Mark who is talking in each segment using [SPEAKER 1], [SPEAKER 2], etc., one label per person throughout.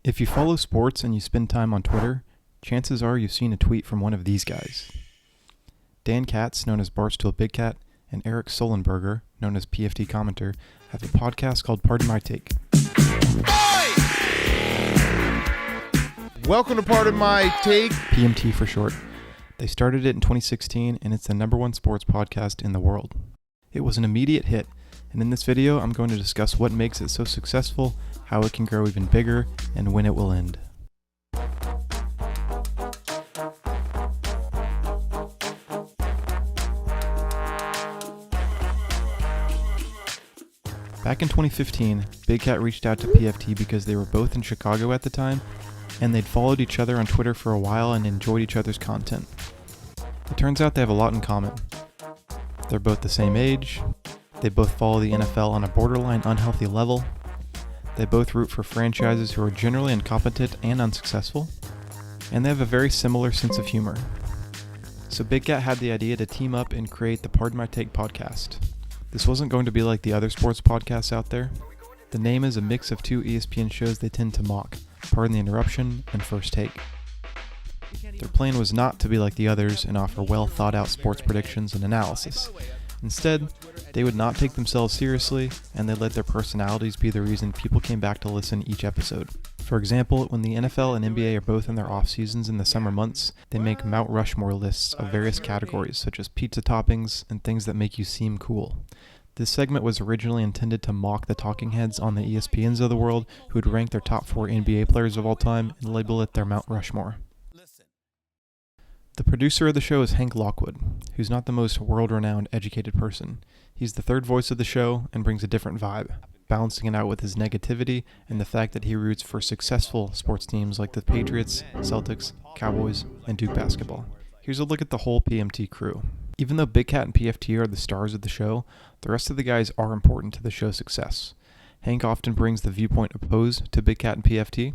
[SPEAKER 1] If you follow sports and you spend time on Twitter, chances are you've seen a tweet from one of these guys. Dan Katz, known as Barstool Big Cat, and Eric Sullenberger, known as PFT Commenter, have a podcast called Pardon My Take.
[SPEAKER 2] Welcome to Pardon My Take.
[SPEAKER 1] PMT for short. They started it in 2016, and it's the #1 sports podcast in the world. It was an immediate hit, and in this video, I'm going to discuss what makes it so successful, how it can grow even bigger, and when it will end. Back in 2015, Big Cat reached out to PFT because they were both in Chicago at the time, and they'd followed each other on Twitter for a while and enjoyed each other's content. It turns out they have a lot in common. They're both the same age, they both follow the NFL on a borderline unhealthy level, they both root for franchises who are generally incompetent and unsuccessful, and they have a very similar sense of humor. So Big Cat had the idea to team up and create the Pardon My Take podcast. This wasn't going to be like the other sports podcasts out there. The name is a mix of two ESPN shows they tend to mock, Pardon the Interruption and First Take. Their plan was not to be like the others and offer well thought out sports predictions and analysis. Instead, they would not take themselves seriously, and they let their personalities be the reason people came back to listen each episode. For example, when the NFL and NBA are both in their off seasons in the summer months, they make Mount Rushmore lists of various categories such as pizza toppings and things that make you seem cool. This segment was originally intended to mock the talking heads on the ESPNs of the world who would rank their top 4 NBA players of all time and label it their Mount Rushmore. The producer of the show is Hank Lockwood, who's not the most world-renowned educated person. He's the third voice of the show and brings a different vibe, balancing it out with his negativity and the fact that he roots for successful sports teams like the Patriots, Celtics, Cowboys, and Duke basketball. Here's a look at the whole PMT crew. Even though Big Cat and PFT are the stars of the show, the rest of the guys are important to the show's success. Hank often brings the viewpoint opposed to Big Cat and PFT.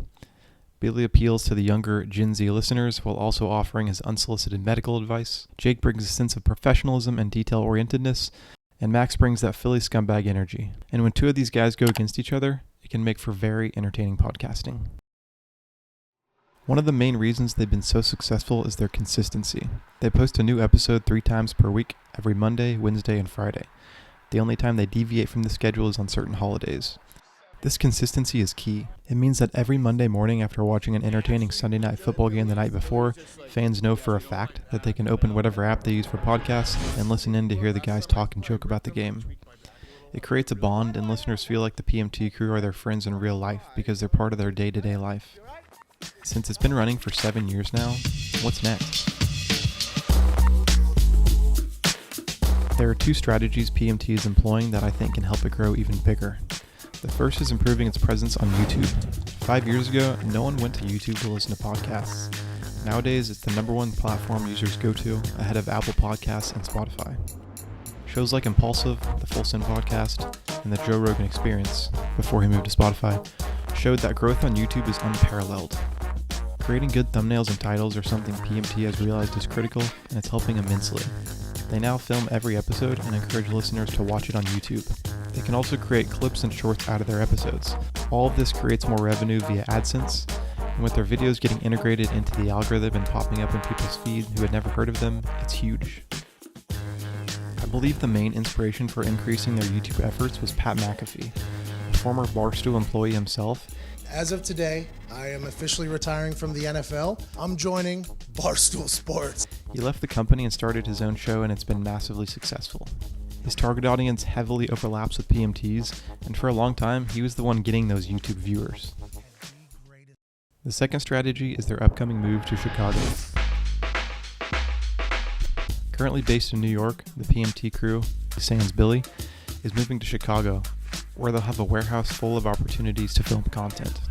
[SPEAKER 1] Billy appeals to the younger Gen Z listeners while also offering his unsolicited medical advice. Jake brings a sense of professionalism and detail-orientedness, and Max brings that Philly scumbag energy. And when two of these guys go against each other, it can make for very entertaining podcasting. One of the main reasons they've been so successful is their consistency. They post a new episode 3 times per week, every Monday, Wednesday, and Friday. The only time they deviate from the schedule is on certain holidays. This consistency is key. It means that every Monday morning after watching an entertaining Sunday night football game the night before, fans know for a fact that they can open whatever app they use for podcasts and listen in to hear the guys talk and joke about the game. It creates a bond, and listeners feel like the PMT crew are their friends in real life because they're part of their day-to-day life. Since it's been running for 7 years now, what's next? There are 2 strategies PMT is employing that I think can help it grow even bigger. The first is improving its presence on YouTube. 5 years ago, no one went to YouTube to listen to podcasts. Nowadays, it's the #1 platform users go to, ahead of Apple Podcasts and Spotify. Shows like Impulsive, the Full Send Podcast, and the Joe Rogan Experience, before he moved to Spotify, showed that growth on YouTube is unparalleled. Creating good thumbnails and titles are something PMT has realized is critical, and it's helping immensely. They now film every episode and encourage listeners to watch it on YouTube. They can also create clips and shorts out of their episodes. All of this creates more revenue via AdSense, and with their videos getting integrated into the algorithm and popping up in people's feed who had never heard of them, it's huge. I believe the main inspiration for increasing their YouTube efforts was Pat McAfee, a former Barstool employee himself.
[SPEAKER 3] As of today, I am officially retiring from the NFL. I'm joining Barstool Sports.
[SPEAKER 1] He left the company and started his own show, and it's been massively successful. His target audience heavily overlaps with PMT's, and for a long time, he was the one getting those YouTube viewers. The second strategy is their upcoming move to Chicago. Currently based in New York, the PMT crew, sans Billy, is moving to Chicago, where they'll have a warehouse full of opportunities to film content.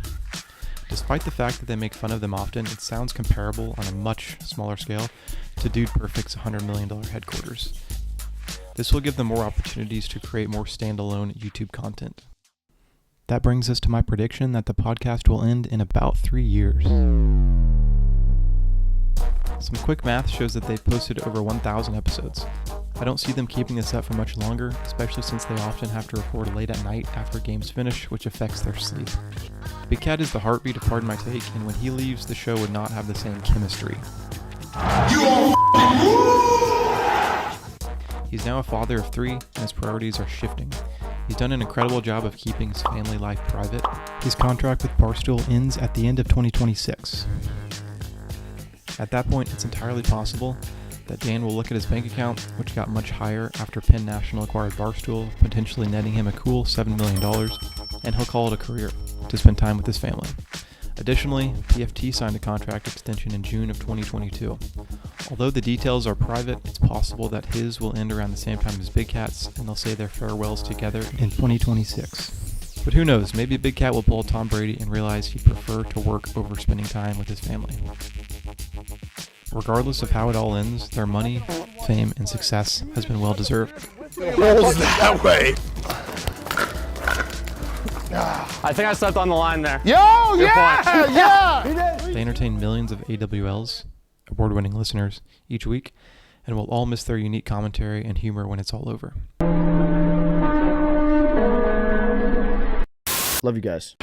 [SPEAKER 1] Despite the fact that they make fun of them often, it sounds comparable on a much smaller scale to Dude Perfect's $100 million headquarters. This will give them more opportunities to create more standalone YouTube content. That brings us to my prediction that the podcast will end in about 3 years. Some quick math shows that they've posted over 1,000 episodes. I don't see them keeping this up for much longer, especially since they often have to record late at night after games finish, which affects their sleep. Big Cat is the heartbeat of Pardon My Take, and when he leaves, the show would not have the same chemistry. He's now a father of 3, and his priorities are shifting. He's done an incredible job of keeping his family life private. His contract with Barstool ends at the end of 2026. At that point, it's entirely possible that Dan will look at his bank account, which got much higher after Penn National acquired Barstool, potentially netting him a cool $7 million, and he'll call it a career to spend time with his family. Additionally, PFT signed a contract extension in June of 2022. Although the details are private, it's possible that his will end around the same time as Big Cat's, and they'll say their farewells together in 2026. But who knows, maybe Big Cat will pull Tom Brady and realize he'd prefer to work over spending time with his family. Regardless of how it all ends, their money, fame, and success has been well deserved.
[SPEAKER 2] Rolls that way.
[SPEAKER 4] I think I stepped on the line there.
[SPEAKER 2] Yo,
[SPEAKER 4] Good point.
[SPEAKER 2] yeah.
[SPEAKER 1] They entertain millions of AWLs, award-winning listeners, each week, and we'll all miss their unique commentary and humor when it's all over.
[SPEAKER 2] Love you guys.